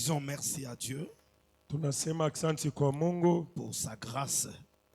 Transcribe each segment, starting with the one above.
disons merci à Dieu Tunasema asante kwa Mungu pour sa grâce.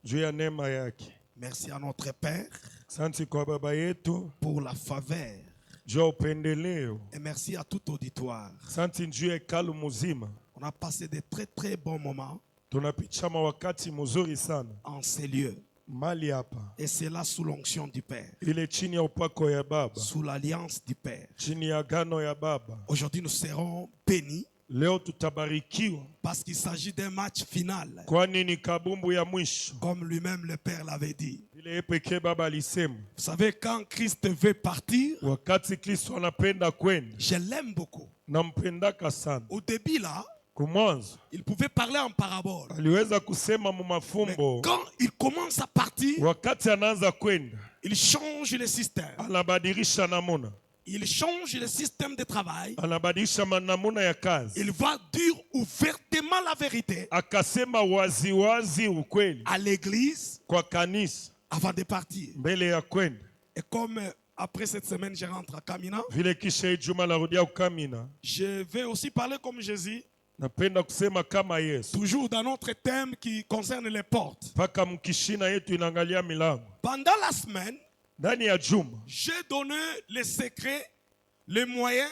juu ya neema yake. Merci à notre Père Asante kwa baba yetu pour la faveur. juu ya upendeleo. Et merci à tout auditoire. Asante juu ya hekalu mzima. On a passé de très très bons moments Tunapitia mawakati mzuri sana en ces lieux. mali hapa. Et c'est là sous l'onction du Père, Ile chini ya upako ya baba, sous l'alliance du Père. chini ya agano ya baba. Aujourd'hui, nous serons bénis Leo tutabarikiwa parce qu'il s'agit d'un match final. kwani ni kabumbu ya mwisho. Comme lui-même le Père l'avait dit. Ile yeye pekee baba alisema, Vous savez, quand Christ veut partir, wakati Kristo anapenda kwenda, je l'aime beaucoup. nampendaka sana. Au début là, Kumwanzo il pouvait parler en parabole. aliweza kusema mu Mais mafumbo, quand il commence à partir, wakati anaanza kwenda il change le système. anabadilisha namuna, Il change le système de travail. anabadilisha namuna ya kazi. Il va dire ouvertement la vérité Akasema waziwazi ukweli à l'église kwa kanisa avant de partir. mbele ya kwenda. Et comme après cette semaine, je rentre à Kamina, Vile kisha Ijumaa narudia kukamina, je vais aussi parler comme Jésus, napenda kusema kama Yesu, toujours dans notre thème qui concerne les portes. mpaka mkishina yetu inaangalia milango. Pendant la semaine, Ndani ya juma j'ai donné les secrets, les moyens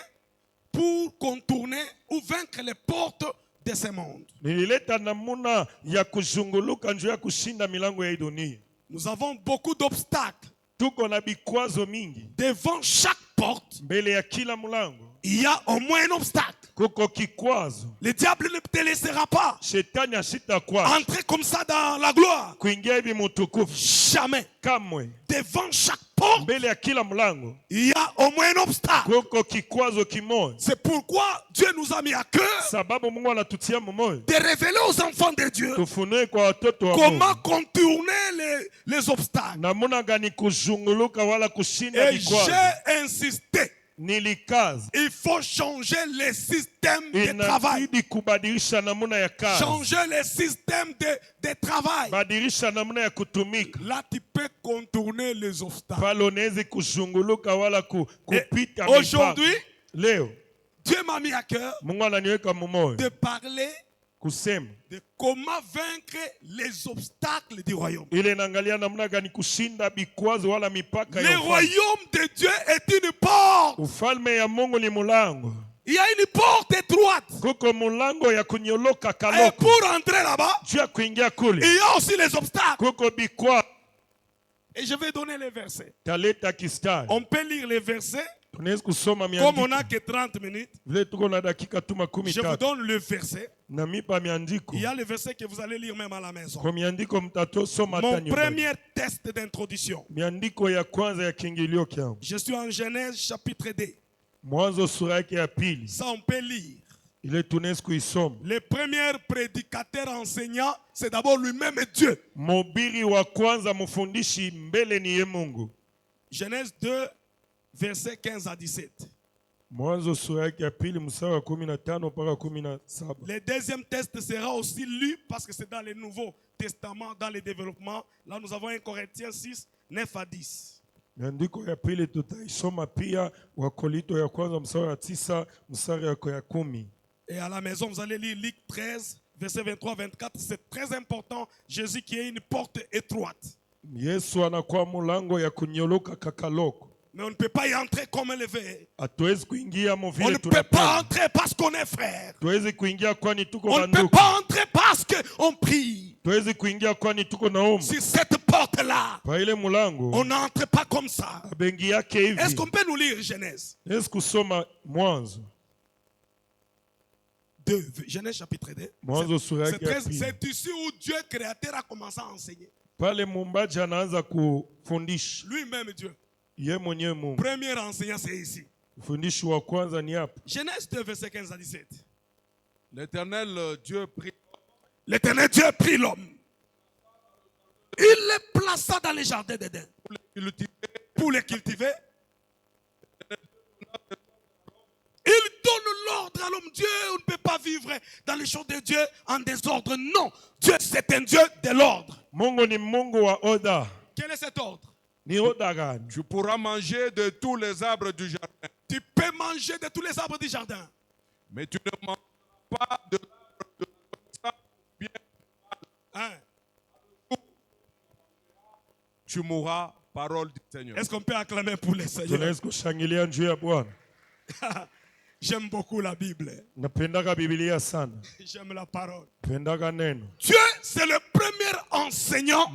pour contourner ou vaincre les portes de ce monde. nilileta namuna ya kuzunguluka njoo ya kushinda milango ya hii dunia. Nous avons beaucoup d'obstacles. Tuko na vikwazo mingi Devant chaque porte, mbele ya kila mlango, il y a au moins un obstacle. kuko kikwazo. Le diable ne te laissera pas Shetani ashitakwa entrer comme ça dans la gloire. kuingia hivi mutukufu Jamais. kamwe. Devant chaque porte, Mbele ya kila mlango il y a au moins un obstacle. kuko kikwazo kimoja. C'est pourquoi Dieu nous a mis à cœur Sababu Mungu anatutia mmoja, de révéler aux enfants de Dieu tufunue kwa watoto wa comment Mungu contourner les obstacles. namuna gani kuzunguluka wala kushinda Et vikwazo. j'ai insisté. Nilikaza, Il faut changer les systèmes de travail. inabidi kubadilisha namuna ya kazi, Changer les systèmes de travail. badilisha namuna ya kutumika. Là, tu peux contourner les obstacles. Pale unawezi kuzunguluka wala kupita mipaka. Aujourd'hui, Leo Dieu m'a mis à cœur Mungu ananiweka mmoja de parler kusema de comment vaincre les obstacles du royaume. ile naangalia namna gani kushinda vikwazo wala mipaka Le ya ufalme. royaume de Dieu est une porte. Ufalme ya Mungu ni mulango, Il y a une porte étroite. kuko mulango ya kunyoloka Et kaloko. pour entrer là-bas, Juu ya kuingia kule il y a aussi les obstacles. kuko vikwazo. Et je vais donner les versets. Taleta kistari, On peut lire les versets. tunaweza kusoma Comme on miandiko n'a que 30 minutes, vile tuko na dakika tu makumi je vous tatu donne le verset. na mipa miandiko. Il y a le verset que vous allez lire même à la maison. Kwa miandiko mtatosoma hata Mon nyumbani. premier test d'introduction. Miandiko ya kwanza ya kiingilio kyangu, Je suis en Genèse chapitre 2. Mwanzo sura yake ya pili, Ça, on peut lire. ile tunaweza kuisoma. Le premier prédicateur enseignant, c'est d'abord lui-même Dieu. Mhubiri wa kwanza mfundishi mbele ni ye Mungu. Genèse 2, verset 15 à 17. Mwanzo sura yake ya pili mstari wa 15 mpaka 17. Le deuxième test sera aussi lu parce que c'est dans le Nouveau Testament, dans le développement. Là, nous avons 1 Corinthiens 6, 9 à 10. Miandiko ya pili tutaisoma pia, Wakorinto ya kwanza mstari wa 9 mstari wa 10. Et à la maison, vous allez lire Luc 13, verset 23-24. C'est très important. Jésus qui est une porte étroite. Yesu anakuwa mulango ya kunyoloka kakaloko. Mais on ne peut pas y entrer comme elle veut. Hatuwezi kuingia mo On vile ne peut pas tunapenda. entrer parce qu'on est frère. Tuwezi kuingia kwani tuko On na ne peut ndugu. pas entrer parce qu'on prie. Tuwezi kuingia kwani tuko na umu. Sur cette porte-là, Kwa ile mulango on n'entre pas comme ça. bengi yake Est-ce hivi. qu'on peut nous lire Genèse Yesu kusoma Mwanzo. 2, Genèse chapitre 2. Mwanzo sura yake ya pili. C'est ici où Dieu créateur a commencé à enseigner. Pale muumbaji anaanza kufundisha. Lui-même Dieu. Ye mwenyewe Mungu. Premier enseignant, c'est ici. Ufundishi wa kwanza ni hapa. Genèse 2, verset 15 à 17. L'Éternel Dieu prit L'éternel Dieu prit l'homme. Il le plaça dans les jardins d'Éden pour les cultiver. Il donne l'ordre à l'homme. Dieu, on ne peut pas vivre dans les choses de Dieu en désordre. Non, Dieu c'est un Dieu de l'ordre. Mungu ni Mungu wa oda. Quel est cet ordre? Ni oda gani? Tu pourras manger de tous les arbres du jardin, Tu peux manger de tous les arbres du jardin. mais tu ne mangeras pas de connaissance, bien Hein? tu mourras, parole du Seigneur. Est-ce qu'on peut acclamer pour le Seigneur? Tunaweza kushangilia njia ya Bwana. J'aime beaucoup la Bible. Napendaga Biblia sana. J'aime la parole. Pendaga neno. Dieu, c'est le premier enseignant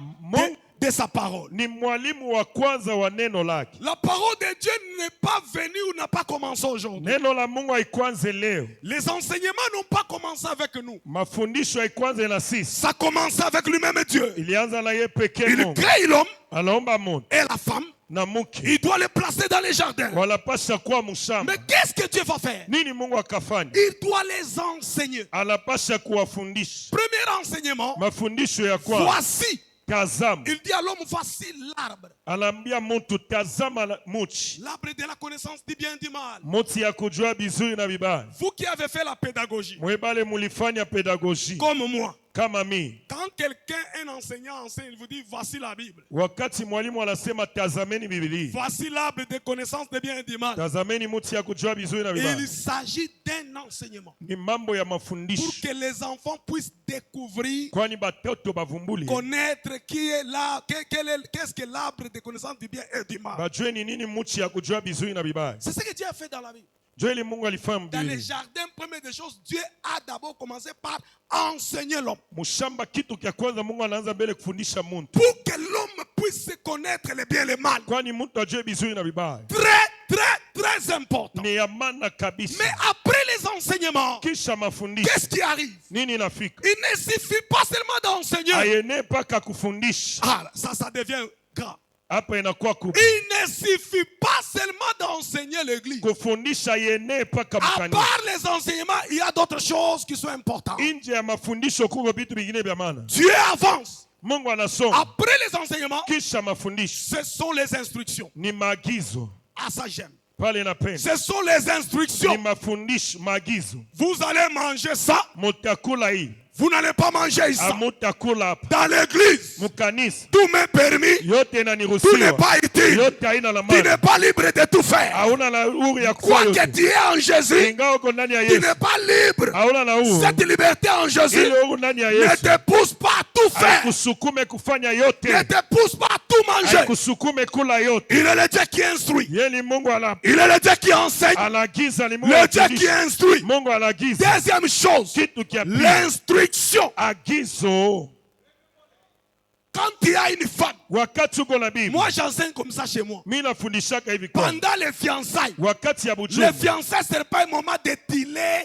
de sa parole. Ni mwalimu wa kwanza wa neno lake. La parole de Dieu n'est pas venue ou n'a pas commencé aujourd'hui. Neno la Mungu haikuanze leo. Les enseignements n'ont pas commencé avec nous. Mafundisho haikuanze na sisi. Ça a commencé avec lui-même Dieu. Ilianza na yeye pekee Il Mungu. crée l'homme Anaomba Mungu et la femme. na mke. Il doit les placer dans les jardins. Wanapasha kuwa mshamba. Mais qu'est-ce que Dieu va faire? Nini Mungu akafanya? Il doit les enseigner. Anapasha kuwafundisha. Premier enseignement. Mafundisho ya kwanza. Voici. Tazama. Il dit à l'homme, voici l'arbre. Anaambia mtu tazama muchi. L'arbre de la connaissance du bien et du mal. Muti ya kujua vizuri na vibaya. Vous qui avez fait la pédagogie. Mwebale mulifanya pedagogie. Comme moi. Kama mi. Quand quelqu'un, un enseignant enseigne, il vous dit, voici la Bible. Wakati mwalimu anasema tazameni Biblia. Voici l'arbre de connaissance du bien et du mal. Tazameni muti ya kujua vizuri na vibaya. Il s'agit d'un enseignement. Ni mambo ya Pour mafundisho. que les enfants puissent découvrir, Kwani batoto bavumbuli. connaître qui est là, qu'est-ce que l'arbre de connaissance du bien et du mal. Bajue ni nini muti ya kujua vizuri na vibaya. C'est ce que Dieu a fait dans la Bible. Joeli Mungu alifanya Dans les mbili. jardins, première des choses, Dieu a d'abord commencé par enseigner l'homme. Mushamba kitu kya kwanza Mungu anaanza mbele kufundisha muntu. Pour que l'homme puisse connaître le bien et le mal. Kwani muntu ajue vizuri na vibaya. Très important. Ni ya maana kabisa. Mais après les enseignements, Kisha mafundisho. qu'est-ce qui arrive? Nini nafika? Il ne suffit pas seulement d'enseigner. Ayene paka kufundisha. Ah, ça devient grave. Hapa inakuwa kubwa. Il ne suffit pas seulement d'enseigner l'église. Kufundisha yene paka À mkanisa. part les enseignements, il y a d'autres choses qui sont importantes. Nje ya mafundisho kuko vitu vingine vya maana. Dieu avance. Mungu anasoma. Après les enseignements, Kisha mafundisho. ce sont les instructions. Ni maagizo. Ah, ça j'aime. Pale napenda. Ce sont les Ni instructions. mafundisho, maagizo. Vous allez manger ça. Mutakula hii. Vous n'allez pas manger ça. Amutakula hapa. Dans l'église, Mukanisa. tout m'est permis. Yote Tout n'est inaniruhusiwa. pas utile. Yote haina la Tu maana. n'es pas libre de tout faire. Hauna na uhuru ya Quoi kufanya que yote. tu es en Jésus, Ingawa uko ndani ya tu Yesu. n'es pas libre. Hauna na uhuru. Cette liberté en Jésus Ile uhuru ndani ya ne Yesu. te pousse pas à tout faire. Haikusukume kufanya Ne yote. te pousse pas à tout manger. Haikusukume kula yote. Il est le Dieu qui instruit. Yeye ni Mungu Il est le Dieu qui enseigne. anaagiza, ni Mungu Le Dieu qui anafundisha. instruit. Mungu anaagiza. Deuxième chose, Kitu kia pili. l'instruction. Agizo. Quand tu as une femme, Wakati uko na bibi. moi j'enseigne comme ça chez moi. Mimi nafundishaka hivi kwa. Pendant les fiançailles, Wakati ya les buchumba. fiançailles, ce n'est pas un moment de dealer,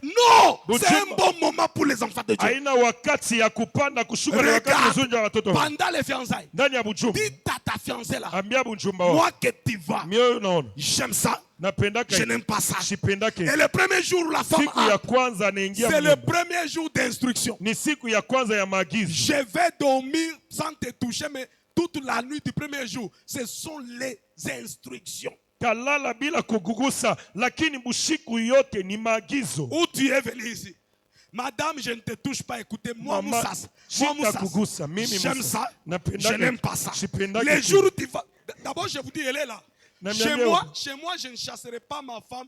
non, c'est un bon moment pour les enfants de Dieu. Haina wakati ya kupanda kushuka na wakati Regarde, mzuri wa watoto. pendant les fiançailles, Ndani ya buchumba. dis à ta fiancée là, Ambia buchumba wako. moi que tu vas, Mioyo unaona. j'aime ça, Napendaka. je n'aime pas ça. Sipendake. Et le premier jour où la femme Siku ya a, kwanza anaingia c'est le mnyumba. premier jour d'instruction. Ni siku ya kwanza ya maagizo. Je vais dormir sans te toucher, mais toute la nuit du premier jour, ce sont les instructions. Talala bila kugugusa, lakini bushiku yote ni maagizo. Où tu es venu ici? Madame, je ne te touche pas. Écoutez, moi, Mama, Moussas. sitakugusa. Mimi J'aime Moussa. ça. Napendake. Je n'aime pas ça. Sipendake Les tu. jours où tu vas. D'abord, je vous dis, elle est là. Na Chez miambia moi, huko. je ne chasserai pas ma femme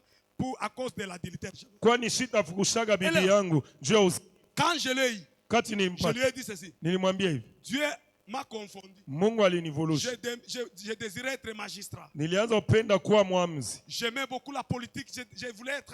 à cause de l'adultère. Kwani sitafukushaga bibi Ele- yangu juu ya Quand je l'ai eu, kati je lui nimpata. ai dit ceci. Nilimwambia hivi. Dieu m'a confondu. Mungu alinivulusha. Je désirais être magistrat. Nilianza upenda kuwa mwamuzi. J'aimais beaucoup la politique. Je voulais être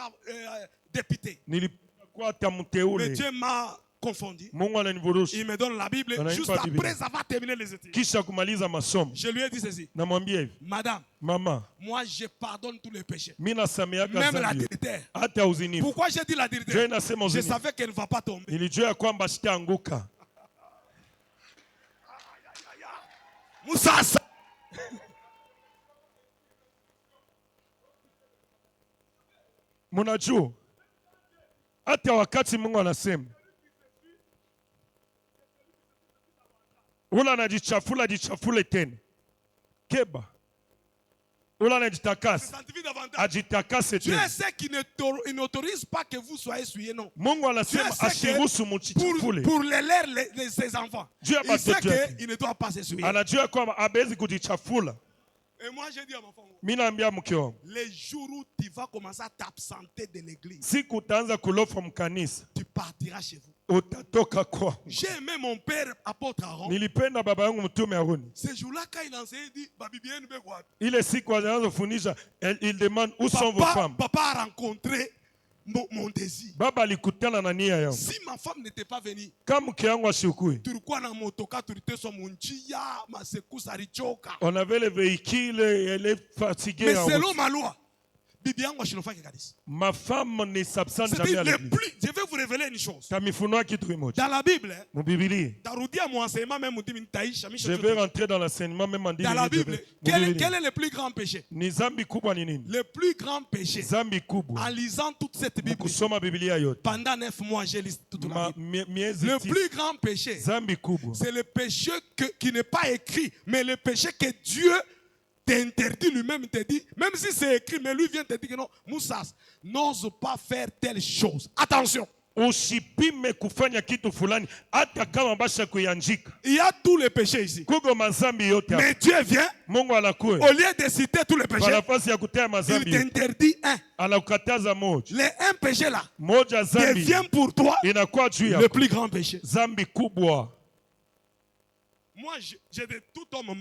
député. Nilipenda kuwa hata Mais mteule. Dieu m'a confondu. Mungu ananivulusha. Il me donne la Bible On a juste pas Bible. après avoir terminé les études. Kisha kumaliza masomo. Je lui ai dit ceci. Namwambia hivi. Madame, Mama, moi je pardonne tous les péchés. mimi nasameheaka Même dhambi. l'adultère. Hata uzinifu. Pourquoi j'ai dit Joe l'adultère? nasema Je uzinifu. savais qu'elle ne va pas tomber. Nilijua ya kwamba sitaanguka. Moussas. Mnajua hata wakati Mungu anasema ula anajichafula jichafule tena, keba ula anajitakasa Sanctifie davantage. ajitakase Dieu tena. sait qu'il n'autorise pas que vous soyez souillés, non. Mungu anasema Dieu sait asiruhusu que mujichafule. pour les lèr ses enfants, Dieu a il sait batoto yake. qu'il ne doit pas se souiller. Anajua kwamba abezi kujichafula. Et moi, j'ai dit à ma femme, mi naambia mke wangu, les jours où tu vas commencer à t'absenter de l'église, siku utaanza kulofa mkanisa tu partiras chez vous. utatoka kwao. J'ai aimé mon père, apôtre Aaron. Nilipenda baba yangu mtume Aroni. Ce jour-là, quand il enseignait, il dit, Babi bien, Ile siku anaanza kufundisha, il demande où sont vos femmes. Papa a rencontré mon désir. Baba alikutana na nia yangu. Si ma femme n'était pas venue, Kama mke wangu ashukui, tulikuwa na motoka tuliteso munjia masekusa alichoka. on avait le véhicule, elle est fatiguée. Mais en selon route. ma loi, bibi yangu ashilofanya kanisa. Ma femme ne s'absente jamais C'est-à-dire à les l'église. plus, je vais vous révéler une chose. Kamifunua kitu kimoja. Dans la Bible, Mu Biblia, tarudia mon enseignement même taisha. je vais rentrer dans l'enseignement même en 10 Dans la minutes. Bible, Mu Biblia. quel est le plus grand péché? Ni zambi kubwa ni nini? Le plus grand péché. Zambi kubwa. En lisant toute cette Bible, Kusoma Biblia yote. pendant 9 mois, j'ai lu toute la Bible. Miezi Le 9. plus grand péché, Zambi kubwa. c'est le péché qui n'est pas écrit, mais le péché que Dieu t'interdit lui-même, te dit, même si c'est écrit, mais lui vient te dire que non, Moussas, n'ose pas faire telle chose. Attention, Usipime kufanya kitu fulani hata kama basha kuyanjika. il y a tous les péchés ici. Kuko mazambi yote hapa. Mais Dieu vient, Mungu anakuwa. au lieu de citer tous les Kwa péchés, nafasi ya kutea il mazambi yote, t'interdit un. anakukataza moja. Un péché là Moja zambi devient pour toi inakuwa juu le yako. plus grand péché. Zambi kubwa. Moi, j'ai de tout homme,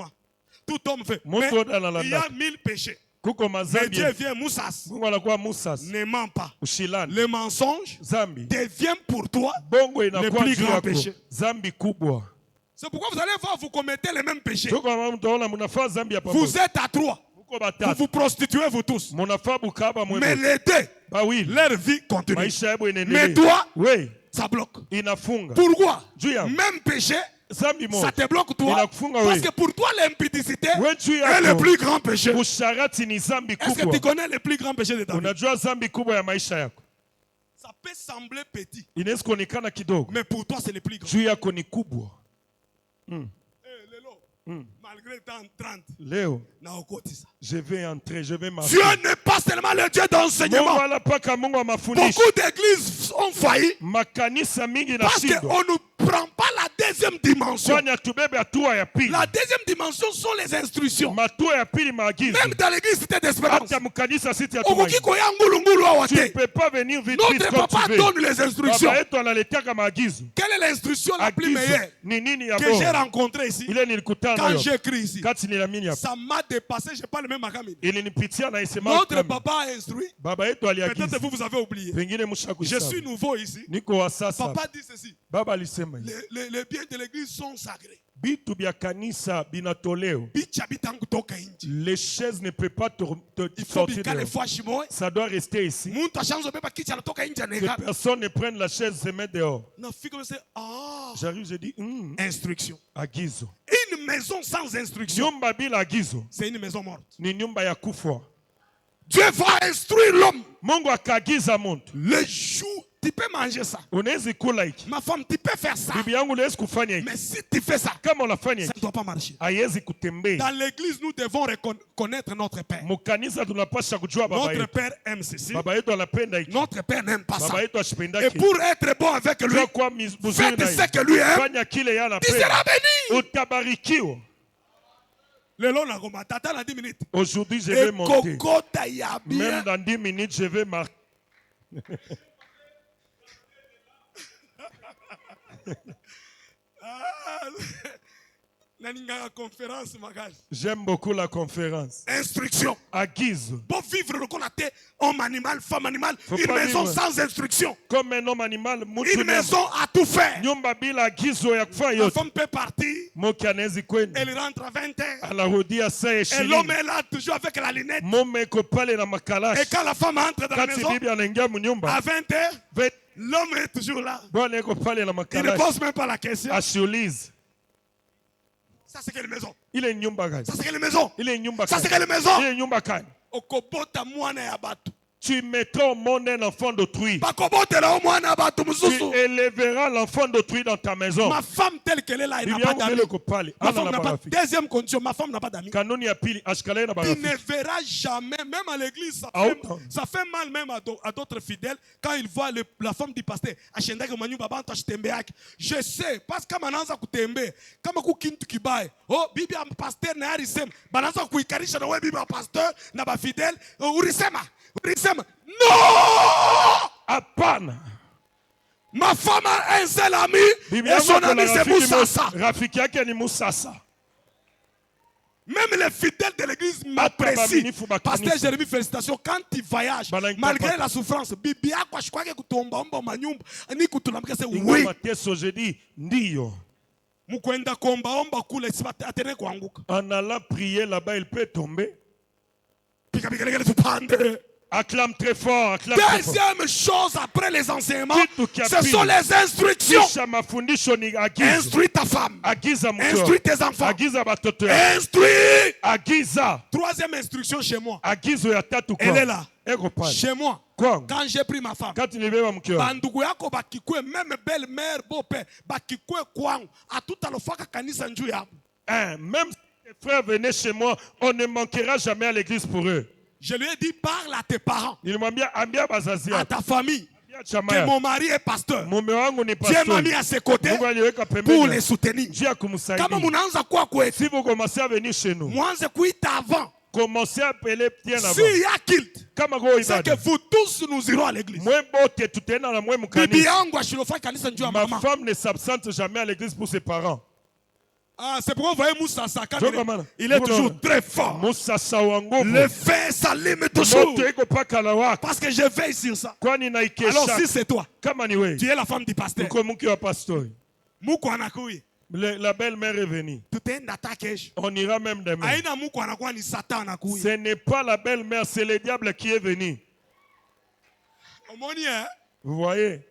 tout homme fait. Mtu Mais wote analanda. il y a 1000 péchés. Kuko Mais mazambi. Dieu vient, Moussas, Mungu anakuwa Musas. ne ment pas. Ushilani. Le mensonge Zambi. devient pour toi. Bongo Le inakuwa plus juu grand yako. péché. Zambi kubwa. C'est pourquoi vous allez voir, vous commettez les mêmes péchés. Tuko kama mtaona mnafaa zambi ya Vous pamoja. êtes à trois. Muko Vous batatu. vous prostituez, vous tous. Mnafaa bukaba Mais mwema. les deux, Bawili. leur vie continue. Maisha yabo Mais inaendelea. toi, We, ça bloque. inafunga. Pourquoi? Juu ya Même péché, zambi ça moja. te bloque toi. Inakufunga Parce we. que pour toi, l'impudicité We juu est le yako. plus grand péché. Usharati ni zambi Est-ce que tu kubwa. connais le plus grand péché de ta vie? Unajua zambi kubwa ya maisha yako. Ça peut sembler petit, Inaweza kuonekana kidogo. mais pour toi, c'est le plus grand. Juu yako ni kubwa. Lelo, malgré tant 30, Leo, na okoti ça. je vais entrer, je vais marcher. Dieu n'est pas seulement le Dieu d'enseignement. Mungu wala paka Mungu wa mafundisho. Beaucoup d'églises ont failli Makanisa mingi parce nashindwa. qu'on ne prend pas la deuxième dimension. Kwani atubebe hatua ya pili. La deuxième dimension sont les instructions. Matua ya pili maagizo. Même dans l'église Cité d'Espérance. Hata mkanisa siti ya Okoki tumaini. koya ngulu awa Tu ne te. peux pas venir vite vite Notre comme tu papa veux. donne les instructions. Baba yetu analetaka maagizo. Quelle est l'instruction la plus Agizo meilleure ni nini ya que j'ai bora? rencontrée ici Ile nilikutana quand nayo. j'écris ici? Kati niliamini hapo. Ça m'a dépassé, je parle même à Kamini. Ilinipitia na isema Notre kama. papa a instruit. Baba yetu Peut-être aliagiza. vous avez oublié. Pengine Je mshakusahau. suis nouveau ici. Niko wa sasa. Papa dit ceci. Baba alisema hivi. Les biens de l'église sont sacrés. Bitu bya kanisa binatoleo. Bicha bitangu toka inji. Les chaises ne peuvent pas te Il faut sortir bika les dehors. fois shimoe. Ça doit rester ici. Muntu ashanzo beba kicha anatoka inji Que aneka. personne ne prenne la chaise et se mette dehors. Na fika c'est J'arrive, je dis, instruction. agizo. Une maison sans instruction, Nyumba bila agizo c'est une maison morte. ni nyumba ya kufa. Dieu va instruire l'homme. Mungu akaagiza muntu. Le jour, tu peux manger ça. Unaweza kula hiki. Ma femme, tu peux faire ça. Bibi yangu unaweza kufanya hiki. Mais si tu fais ça, Kama unafanya ça hiki, ne doit pas marcher. haiwezi kutembea. Dans l'église, nous devons connaître notre Père. Mukanisa tunapasha kujua baba Notre yetu. Père aime ceci. Baba yetu anapenda hiki. Notre Père n'aime pas ça. Baba yetu Et ashipendaki. pour être bon avec lui, Jua kwa mzuri faites na ce yeye. que lui aime. Fanya kile yeye Il sera anapenda. béni. Utabarikiwa. Le long, la goma, t'attends dans 10 minutes. Aujourd'hui, je Et vais monter. kokota ya bien. Même dans 10 minutes, je vais marcher. Naninga conférence magari. J'aime beaucoup la conférence. Instruction. Agizo. Pour vivre le côté homme animal, femme animal, Faut une pas maison vivre. sans instruction, Comme un homme animal, mutu une maison à tout faire. nyumba bila agizo ya kufanya La yote. femme peut partir, Moki anawezi kwenda elle rentre à 20 heures. anarudia saa Et l'homme 20. est là toujours avec la lunette. Mume iko pale na Et makalashi. quand la femme entre dans la Kati maison, bibi anaingia à mnyumba, 20 heures, l'homme est toujours là. bwana iko pale na Il ne makalashi. pose même pas la question. Ashiulize. Ça, c'est quelle maison? Ile nyumba gani? Ça, c'est quelle maison? Ile nyumba Ça, c'est gani? quelle maison? Ile nyumba gani? Okobota mwana ya batu. Tu mettras au monde un enfant d'autrui. bakobotela o mwana bato Tu mosusu. élèveras l'enfant d'autrui dans ta maison. Ma femme telle qu'elle est là, elle n'a Biblia pas d'amis. ngele kopale. Ma Ana femme na n'a pas. barafiki. Deuxième condition, ma femme n'a pas d'amis. Kanuni ya pili ashikalaye na Tu barafiki. ne verras jamais, même à l'église, Autant. ça fait mal même à d'autres fidèles quand ils voient la femme du pasteur. Je sais, parce que mananza kutembe, kama kukintu kibaye. Oh, bibi ya pasteur na yarisema, bananza kuikarisha na wewe bibi ya pasteur na ba fidèle, urisema. Non! Hapana. Ma femme a un seul ami Biblia et son ami ngele c'est Moussassa. Rafiki yake ni Musasa. Même les fidèles de l'église m'apprécient. Babaminifu bakanisa. Pasteur Jérémie, félicitations. Quand tu voyages, Banaita malgré papa. la souffrance, bibi yako ashikwaje kutomba omba manyumba ni kutulamika se Ingo oui. mateso je dis ndiyo. Mukwenda komba omba kule atene kuanguka. En allant prier là-bas, il peut tomber. Pika pika legele tupande. Acclame très fort, acclame très fort. Deuxième chose après les enseignements, Kitu kia ce pili. sont les instructions. Kisha mafundisho ni agizo. Instruis ta femme. Agiza Instruis mkeo. tes enfants. Agiza batoto yako. Instruis. Agiza. Troisième instruction chez moi. Agizo ya tatu kwa. Elle est là. Eko pale. Chez moi. Kwangu. Quand j'ai pris ma femme. Kati nilibeba mkeo. Bandugu yako bakikwe, même belle-mère, beau-père, bakikwe kwangu. Atutalofaka kanisa njuu yako. Même si tes frères venaient chez moi, on ne manquera jamais à l'église pour eux. Je lui ai dit, parle à tes parents, Il m'a dit, ambia bazazi à yako. ta famille, Ambia que chama mon mari est pasteur. mume wangu ni Dieu m'a pasteur. mis à ses côtés Mungu aliweka pour pembeni. les soutenir. Njia Kama kumsaidia. munaanza kuwa kwetu, Si vous commencez à venir chez nous, mwanze kuita avant. commencez à appeler bien avant. S'il y a kilt, Kama go c'est que ibada. vous tous nous irons à l'église. Mwe bote tutaenda na mwe Bibi mkanisa. yangu ashilofai kanisa njuu ya Ma mama. femme ne s'absente jamais à l'église pour ses parents. Ah, c'est pourquoi vous voyez Moussa Saka, Joka mana. il est Muna toujours wana. très fort. Musa sawangovu. Le feu s'allume toujours. Moto iko paka la wako. Parce que je veille sur ça. Kwani Alors naikesha. si c'est toi, Kama ni wewe. tu es la femme du pasteur. Uko mke wa pastori. Muko anakuya. La belle-mère est venue. Tutaenda hata kesho. On ira même demain. Aina Muko anakuwa ni Satan anakuya. Ce n'est pas la belle-mère, c'est le diable qui est venu. Omoni, hein? Vous voyez?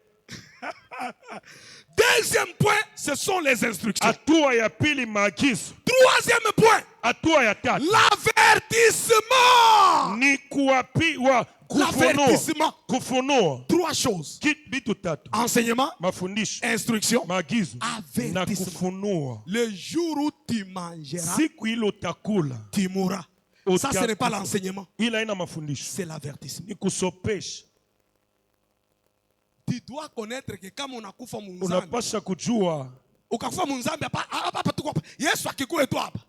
Deuxième point, ce sont les instructions. Hatua ya pili maagizo. Troisième point, Hatua ya tatu l'avertissement. ni kuapiwa kufunua. L'avertissement. Kufunua. Trois choses. Vitu tatu. Enseignement, Mafundisho, instruction, maagizo na avertissement. kufunua. Le jour où tu mangeras, Siku ile utakula. tu mourras. Ça, ce n'est pas l'enseignement, Ila ina mafundisho. c'est l'avertissement. Ni kusopesha. Tu dois connaître que kama unakufa munzambi, Unapasha kujua. ukakufa munzambi hapa tuko hapa. Yesu akikuwe tu hapa.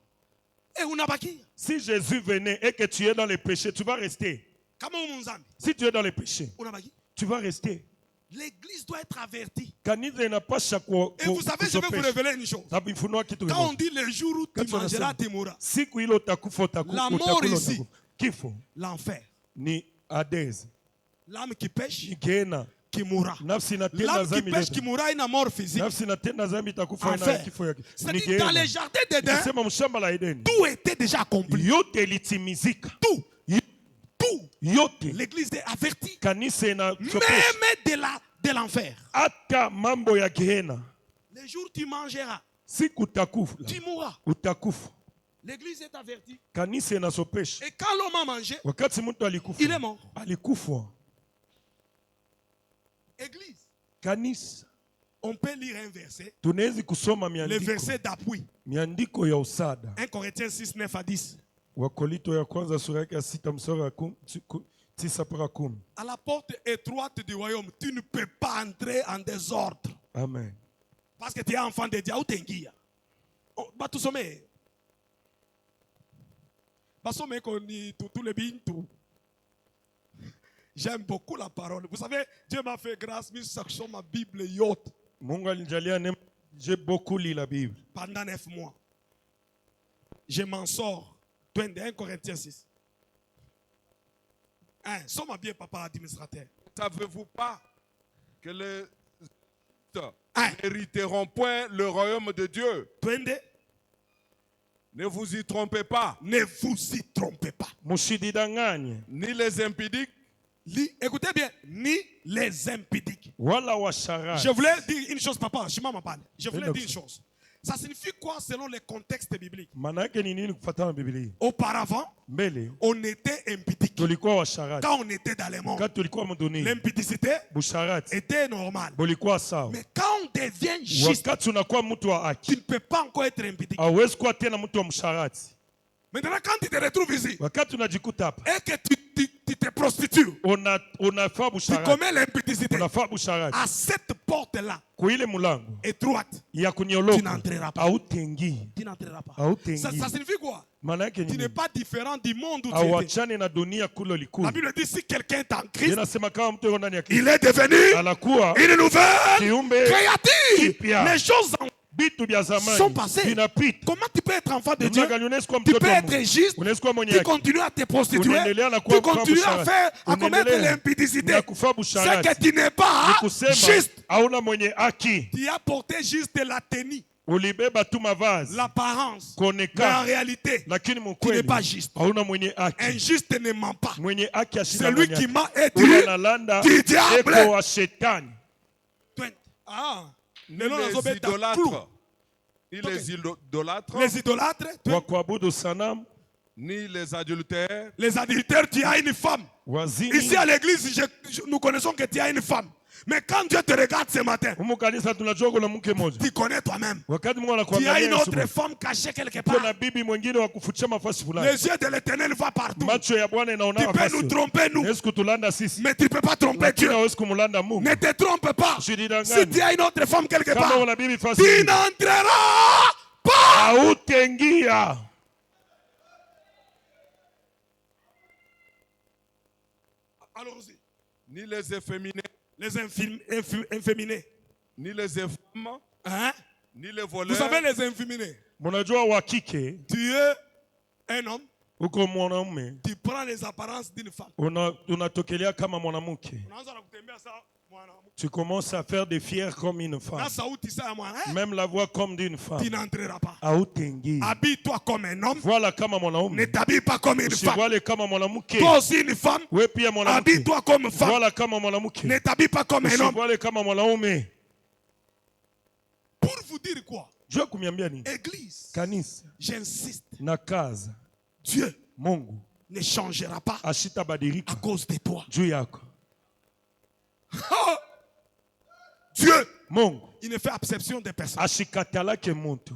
Unabakia. Si Jésus venait et que tu es dans les péchés, tu vas rester. Kama munzambi, Si tu es dans les péchés, unabakia. tu vas rester. L'église doit être avertie. Kanisa inapasha Et vous savez, je vais vous révéler une chose. Tabifunua kitu Quand on kimoja. dit le jour où tu Quand on mangeras, enseigne. tu mourras. Siku ile utakufa La mort ici. utakufa. Kifo L'enfer. ni Hades. L'âme qui pêche, Ni Gehenna. qui mourra. Nafsi inatenda L'âme qui dhambi. pêche, qui mourra, une mort physique. Nafsi inatenda dhambi itakufa ina Enfer. kifo yake. Ni C'est-à-dire, dans Gehenna. les jardins d'Éden, Sema mshamba la Edeni. tout était déjà accompli. Yote ilitimizika. Tout. Yo- Tout. Yote. L'église est avertie. Kanisa inasopesha. Même de l'enfer. Hata mambo ya Gehenna. Le jour où tu mangeras, Siku utakufa. tu mourras. Utakufa. L'église est avertie. Kanisa inasopesha. Et quand l'homme a mangé, Wakati mtu alikufa. il est mort. Alikufa. Église, Kanisa. on peut lire un verset, Tunawezi kusoma le miandiko. verset d'appui. Miandiko ya usada. 1 Corinthiens 6, 9 à 10. Wakorinto ya kwanza sura yake ya 6 mstari wa 9 mpaka 10. À la porte étroite du royaume, tu ne peux pas entrer en désordre. Amen. Parce que tu es enfant de Dieu. Où t'es guia? Bah, tout sommet. Bah, sommet qu'on dit tout le bien, tout. J'aime beaucoup la parole. Vous savez, Dieu m'a fait grâce, mais sur ma Bible yacht Mungu alinijalia neema. J'ai beaucoup lu la Bible. pendant 9 mois. Je m'en sors. 1 Corinthiens 6. Somme bien, papa administrateur. Ne savez-vous pas que les Hein? n'hériteront point le royaume de Dieu? 22. Ne vous y trompez pas. Ne vous y trompez pas. Musidanganye Ni les impudiques, Écoutez bien, ni les impudiques. wala washarati. Je voulais dire une chose, papa. Je voulais dire une chose. Ça signifie quoi selon les contextes bibliques? Maana yake ni nini kufuatana na Biblia? Auparavant, Mbele on était impudique. tulikuwa washarati, Quand on était dans le monde, wakati tulikuwa mdunia l'impudicité busharati était normale. bulikuwa sawa. Mais quand on devient juste, Wakati unakuwa mtu wa tu haki, ne peux pas encore être impudique. hauwezi kuwa tena mtu wa msharati. Maintenant, quand tu te retrouves ici Wakati unajikuta hapa et que tu te prostitues, unafaa tu busharati, commets l'impudicité, unafaa busharati, à cette porte-là, kuile mulango étroite, ya tu kunyoloka n'entreras pas. hautengi, Tu n'entreras pas. hautengi. Ça signifie quoi? Maana yake Tu ni n'es nini? pas différent du monde où tu étais. Hauachane na dunia kule La ulikuwa. Bible dit si quelqu'un est en Christ, Inasema kama mtu yuko ndani ya Kristo il est devenu anakuwa une nouvelle kiumbe créature. kipya. Les choses vitu vya sont zamani passées. vinapita. Comment tu peux être enfant de Dieu? Namna gani unaweza kuwa Tu mtoto peux wa être Mungu? juste, Unaweza kuwa mwenye tu haki. continues à te prostituer, Unaendelea na tu kuwa continues à busharati. faire, à commettre Unaendelea l'impudicité. na kufaa C'est busharati. que tu n'es Ni pas kusema juste. hauna mwenye haki. Tu as porté juste la tenue, Ulibeba tu mavazi l'apparence. Mais en kuonekana, réalité, lakini tu n'es mkweli pas juste. hauna mwenye haki. Injuste ne ment pas. Mwenye haki Celui qui ashindanganya. ment est Ule du analanda diable. eko wa shetani. Ah, Ni lelo les nazobeta clou. idolâtres, ni Ok. les idolâtres, Les idolâtres, Wa kuabudu sanamu, ni les adultères, les adultères, tu as une femme. wazini. Ici à l'église, nous connaissons que tu as une femme. Mais quand Dieu te regarde ce matin, Humu kanisa tunajua kuna mke mmoja. tu connais toi-même. Wakati Mungu Tu as anakuangalia une Yesu, autre femme cachée quelque kuna part. bibi mwingine wa kufutia mafasi fulani. Les yeux de l'éternel vont partout. Macho ya Bwana inaona Tu peux nafasi. nous tromper, nous. Hawezi kutulanda sisi. Mais tu ne peux pas tromper Lakini Dieu. hawezi kumulanda Mungu. Ne te trompe pas. Usidanganye. Si tu as une autre femme quelque Kama part, una bibi fasi, tu n'entreras pas. hautaingia. Allons-y. ni les efféminés, Les inféminés. ni les infâmes, Hein? ni les Vous voleurs, savez les inféminés. Mnajua wa kike Tu es un homme, uko mwanaume tu prends les apparences d'une femme. unatokelea kama mwanamke. Unaanza na kutembea sawa mwanamke. Tu commences à faire des fiers comme une Na femme. sauti sawa mwana. Même la voix comme d'une femme. Tu n'entreras pas. Hautaingia. Habille-toi comme un homme. Voilà kama Ne mwanaume. t'habille pas comme une femme. Usiwale kama mwanamke. Toi aussi une femme. Wewe pia mwanamke. Habille-toi comme femme. Voilà kama mwanamke. Ne t'habille pas comme un homme. Usiwale kama mwanaume. Pour vous dire quoi? Jua kumiambia nini? Église, Kanisa j'insiste, na kaza Dieu Mungu ne changera pas ashitabadilika à cause de toi. juu yako. Dieu, Mungu il ne fait exception des personnes. ashikatalake muntu.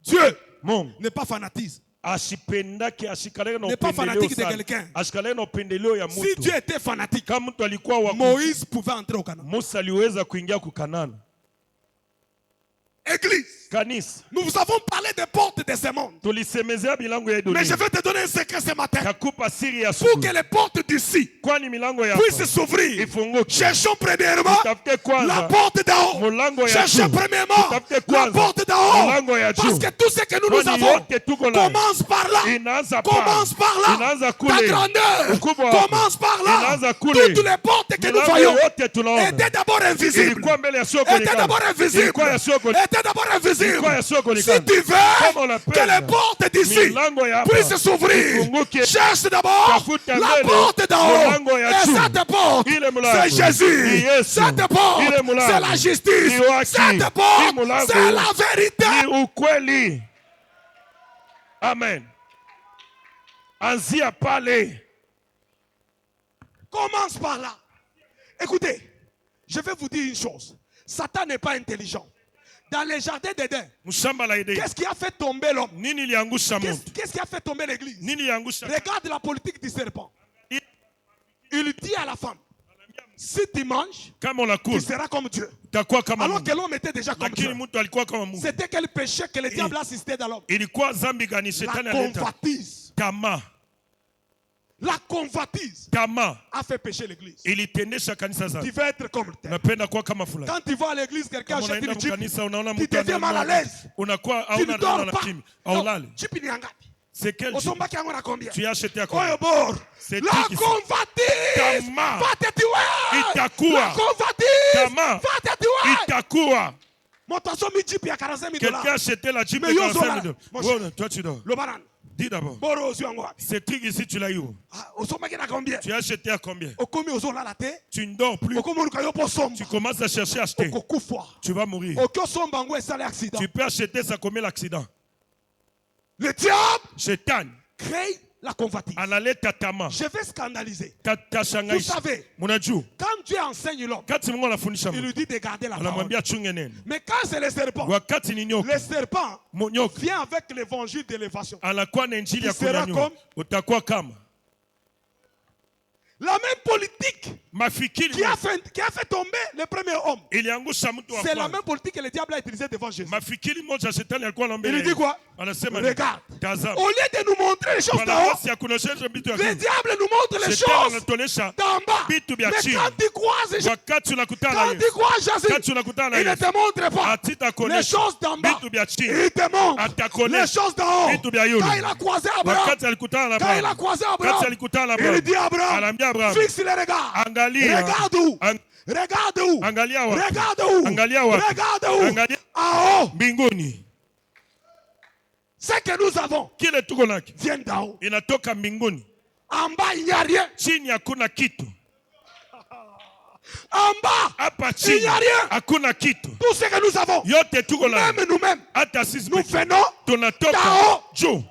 Dieu Mungu n'est pas fanatisme. ashipendake ashikaleke na N'est pas upendeleo fanatique de sana. quelqu'un. Ashikaleke na upendeleo ya Si mtu. Dieu était fanatique, Kama mtu alikuwa wa Moïse pouvait entrer au Canaan. Musa aliweza kuingia kukanana. Église, Kanisa nous vous avons parlé des portes de ce monde. tulisemezea milango ya Mais je dunia. vais te donner un secret ce matin. Takupa siri ya Pour que asubuhi. les portes d'ici Kwani milango ya puissent s'ouvrir. ifunguke. Cherchons premièrement Tutafute la kwanza porte d'en haut. mulango ya Cherchez juu. premièrement Tutafute la kwanza porte d'en haut. mulango ya Parce juu. que tout ce que nous Kwani avons yote tuko nayo. commence par là. Inaanza pa. Commence par là. Inaanza Ta kule. grandeur Ukubwa wako. commence par là. Inaanza kule. Toutes les portes que nous Milango voyons yote tunaona. étaient d'abord invisibles. Ilikuwa mbele ya soko Étaient likana. d'abord invisibles. Ilikuwa ya soko Étaient d'abord invisibles. Ilikuwa ya soko Si likana. tu veux Kama unapenda, que les portes d'ici milango ya hapa puissent s'ouvrir, ifunguke. cherche d'abord Tafuta la mbele porte d'en haut. milango ya Et juu. cette porte, Ile mulango c'est Jésus. ni Yesu. Cette porte, Ile mulango c'est la justice. ni haki. Cette Ile porte, mulango c'est la vérité. ni ukweli. Amen. Anzia pale. Commence par là. Écoutez, je vais vous dire une chose. Satan n'est pas intelligent. Dans les jardins d'Éden, Mshamba la Edeni. qu'est-ce qui a fait tomber l'homme? Nini iliangusha mtu? Qu'est-ce qui a fait tomber l'église? Nini iliangusha? Regarde la politique du serpent. Il dit à la femme, si tu manges, Kama tu unakula seras comme Dieu. utakuwa kama Alors Mungu. que l'homme était déjà comme Dieu. Lakini mtu alikuwa kama Mungu. C'était quel péché que le diable a assisté dans l'homme? Ilikuwa dhambi gani La shetani alileta? convoitise. Tamaa. La convoitise Tamaa a fait pécher l'église. ilitendesha kanisa Tu zake. veux être comme tel. Napenda kuwa kama fulani. Quand tu vas à l'église, quelqu'un Kama achète unaenda une Jeep, mkanisa unaona tu mtu deviens mal à ananunua, l'aise. unakuwa Tu ne hauna dors na pas. kimi Non, aulale. Jeep ni ngapi? C'est quel Jeep? Osombaki yango na combien? Tu as acheté à combien? Oyo bor. C'est La qui qui- convoitise Tamaa. va te tuer. Itakuwa. La convoitise Tamaa. va te tuer. Itakuwa. Moto asomi Jeep ya 45 000 Quelqu'un a dollars. acheté la Jeep de Mais yo 45 zola. 000 Mon $. Toi tu dors. Le banane. Dis d'abord. Boro ozwi yango wapi? Ce truc ici, tu l'as eu. Ah, osomaki na combien? Tu as acheté à combien? Okomi ozolala te? Tu ne dors plus. Okomi oluka yo mpo somba. Tu commences à chercher à acheter. Okokufa. Tu vas mourir. Oki osomba yango esali accident. Tu peux acheter, ça commet l'accident. Le diable Shaitan, crée la convoitise. analé tatama. Je vais scandaliser. Vous Vous savez, Monadjou. quand Dieu enseigne l'homme, Quand tu m'as la fondation, il lui dit de garder la on a parole. bien chungenen. Mais quand c'est le serpent, Wakati ni nyoka. le serpent Monyoka. vient avec l'évangile d'élévation. Anakuwa na injili ya Tu seras kunyanyua. comme- Utakuwa kama La même politique mafikiri qui a fait tomber le premier homme, iliangusha mtu wa c'est la kwanza. même politique que le diable a utilisée devant Jésus. Mafikiri moja shetani alikuwa Il lui dit anaambia. quoi? Anasema Regarde. tazama. Au lieu de nous montrer les choses Kwa d'en haut, nafasi ya kuonyesha vitu le vya diable nous montre les Shetani choses anatuonyesha d'en bas. vitu vya Mais chini. quand tu croises Jésus, Wakati unakutana na quand tu Yesu. crois Jésus, Wakati unakutana na il ne Yesu. te montre pas Atita les kuonyesha choses d'en bas. vitu vya chini. Il te montre Atakuonyesha les choses d'en haut. vitu vya yule. Quand il a croisé Abraham, Wakati alikutana na quand il a Abraham. croisé Wakati Abraham, alikutana na il Abraham. dit Abraham, Anaambia Abraham. fixe les regards. Angalia. Regarde où? Ang- Regarde où? Angalia wapi? Regarde où? Angalia wapi? Regarde où? Angalia En haut. mbinguni. Ce que nous avons Kile tuko nacho vient d'en haut. inatoka mbinguni. En bas, il n'y a rien. Chini hakuna kitu. En bas, Hapa il chini n'y a rien. hakuna kitu. Tout ce que nous avons, Yote tuko nayo. même nous-mêmes, Hata sisi nous pekee. venons tunatoka d'en haut. juu.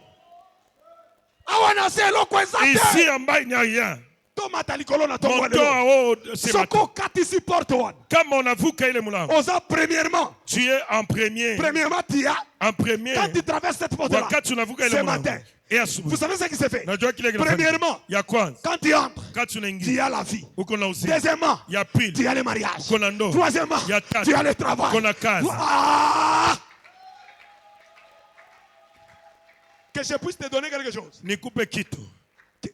awana se eloko eza Ici te. en bas il n'y a rien. Tomata likolo na tongo Moto lelo. hao ce matin. Soko katisi porte wana. Kama unavuka ile mlango, Oza premièrement. tu es en premier. Premièrement, tu as. En premier. Quand tu traverses cette porte-là, Wakati unavuka ce ile mlango. matin, Et vous asubuhi. savez ce qui se fait? Najua kile kinafanyika. Premièrement, Ya kwanza, quand tu entres, wakati tu unaingia, as la vie. uko na uzima. Deuxièmement, Ya pili, tu as le mariage. uko na ndoa. Troisièmement, Ya tatu, tu as le travail. uko na kazi. Ah! Que je puisse te donner quelque chose. Nikupe kitu.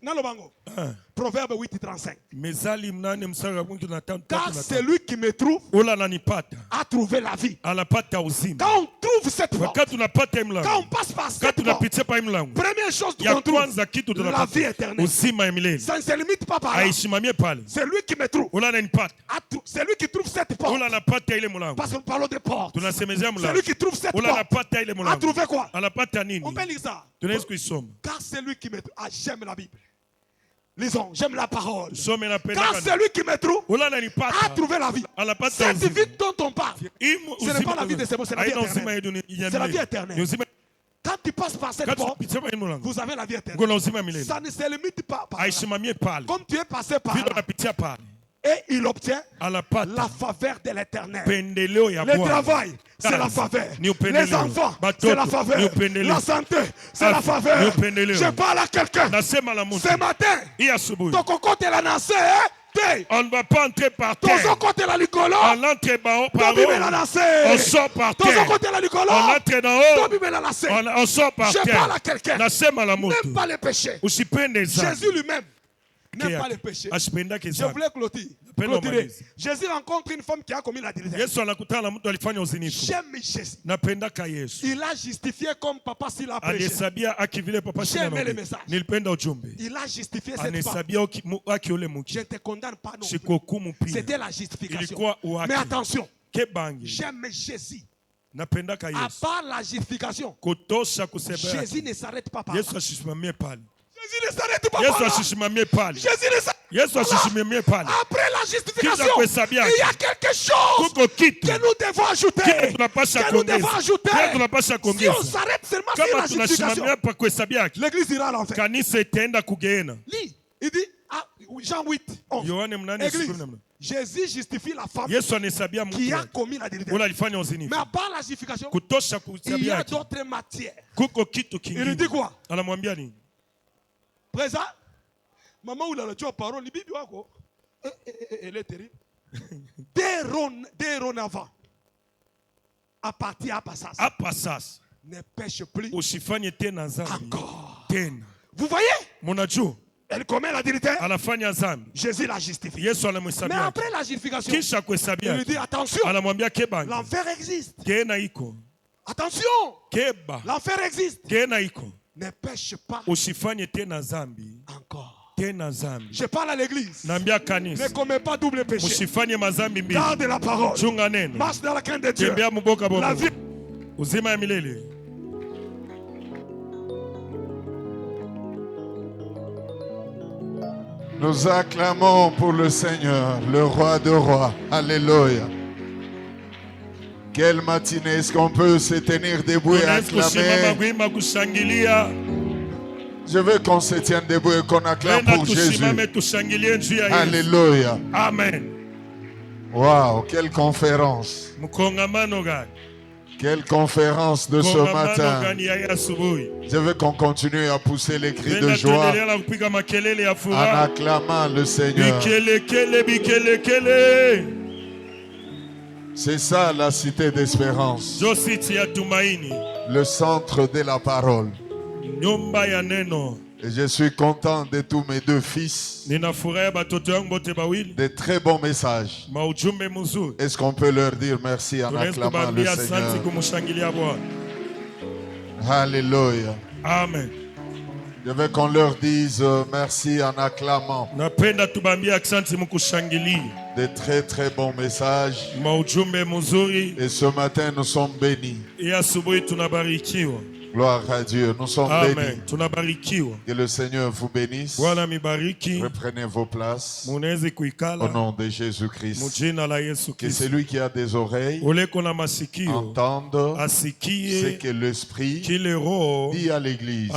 Nalobango. Ah. Proverbe 8:35. Mezali mnane mstari wa 15. Car celui qui me trouve Ula ananipata, a trouvé la vie. anapata uzima. Quand on trouve cette porte, Wakati unapata hii quand on mlango, passe par wakati cette porte, unapitia pa hii mlango, première chose ya qu'on trouve, kwanza kitu la vie tunapata éternelle. uzima ya milele. Ça ne se limite pas par là. Aisimamie pale. Celui qui me trouve, Ula ananipata, celui qui trouve cette porte, ula anapata ile mlango. parce que nous parlons de porte. Tunasemezea mlango. Celui qui trouve cette Ula porte anapata ile a mlango. trouvé quoi? Anapata nini? On peut lire ça. Tunaweza kuisoma. Car celui qui me trouve, j'aime la Bible. Lisons, j'aime la parole. Some napenda Car kana. celui qui me trouve Ula a ananipata. trouvé la vie. Anapata Cette uzima. vie dont on parle, Hii ce n'est pas la vie de ce monde, c'est la vie Haina uzima ya éternelle. dunia ya C'est la vie milele. éternelle. Ni uzima. Quand tu passes par cette Kati porte, unapitia pa hii mlango, vous avez la vie uko éternelle. na uzima ya milele. Ça ne se limite pas par là. Aisimamie pale. Comme tu es passé par Vile là, unapitia pale, et il obtient la anapata faveur de l'éternel. pendeleo ya Le Bwana. travail, c'est la Kazi, faveur. ni upendeleo. Les enfants, Batoto, c'est la ni faveur. upendeleo. La santé, c'est la Afya, ni faveur. upendeleo. Je parle à quelqu'un. Nasema la mtu. Ce matin, Hii asubuhi. ton cocotte la nassé, te. On ne va pas entrer par Ton terre. cocotte la licolo. On entre par Ton bible la haut. nassé. On sort par Ton terre. cocotte la licolo. On entre d'en Ton haut. bible la nassé. On sort par Je parle à terre. quelqu'un. Nasema la mtu. N'aime pas les péchés. Usipende dhambi. Jésus lui-même n'aime pas les péchés. Asipendake Je dhambi. voulais clôturer. Napenda Clôturer. umalize. Jésus rencontre une femme qui a commis l'adultère. Yesu anakutana na mtu alifanya uzinifu. J'aime Jésus. Napendaka Yesu. Il a justifié comme papa s'il a prêché. Anahesabia haki vile papa J'aime sina le nabii. message. Nilipenda ujumbe. Il a justifié cette femme. Anahesabia haki ule Je mke. ne te condamne pas non plus. Sikuhukumu pia. C'était la justification. Ilikuwa uhaki. Mais attention, Kebangi. j'aime Jésus. Napendaka À Yesu. part la justification, Kutosha kusema. Jésus ne s'arrête pas par là. Yesu asisimamie pale. Jésus ne s'arrête pas Yesu par là. asisimamie pale. Jésus ne s'arrête Yesu pas là. asisimamie pale. Après la justification, Kisha kuhesabia il y a quelque chose Kuko kitu. que nous devons ajouter. Kile tunapasha Que nous devons kuongeza. ajouter. Kile tunapasha Si kuongeza. on s'arrête seulement sur Kama la justification, tunasimamia pa kuhesabia haki, l'église ira à l'enfer. kanisa itaenda kugeena. Lis, il dit, Jean 8, 11. Yohane mnane Église, siku mnane. Jésus justifie la femme Yesu anahesabia qui mtu a wake. commis l'adultère. Ule alifanya uzinifu. Mais à part la justification, Kutosha il y kuhesabia a haki. d'autres matières. Kuko kitu Il lui dit kingine. quoi? Anamwambia nini? Présent, maman ou la parole, bibi wako, elle est terrible. Déronavant, à partir à passage, Hapa sasa ne pêche plus usifanye tena dhambi encore. tena. Vous voyez? Mnajua Elle commet l'adultère. anafanya dhambi. Jésus la justifie. Yesu Mais anamhesabia haki. après la justification, Kisha il kuhesabia lui dit haki. attention, Anamwambia kebangi. l'enfer existe. Kena iko. Attention, Keba. l'enfer existe. Kena iko. Ne pêche pas Usifanye tena dhambi encore. tena dhambi. Je parle à l'église. Naambia Ne kanisa commets pas double péché. usifanye mazambi mbili. Garde la parole. Chunga neno. Marche dans la crainte de Dieu. Tembea muboka La bobo. vie. Uzima ya milele. Nous acclamons pour le Seigneur, le roi de rois. Alléluia. Quelle matinée, est-ce qu'on peut se tenir debout et acclamer? Je veux qu'on se tienne debout et qu'on acclame pour Jésus. Alléluia. Amen. Waouh, quelle conférence. Quelle conférence de ce matin. Je veux qu'on continue à pousser les cris de joie en acclamant le Seigneur. C'est ça la cité d'espérance. Le centre de la parole. Et je suis content de tous mes deux fils. De très bons messages. Est-ce qu'on peut leur dire merci en acclamant le Seigneur? Alléluia. Amen. Je veux qu'on leur dise merci en acclamant. De très très bons messages. Et ce matin nous sommes bénis. Gloire à Dieu, nous sommes bénis. Que le Seigneur vous bénisse. Reprenez vos places. Au nom de Jésus-Christ. Que celui qui a des oreilles entende ce que l'Esprit dit à l'Église.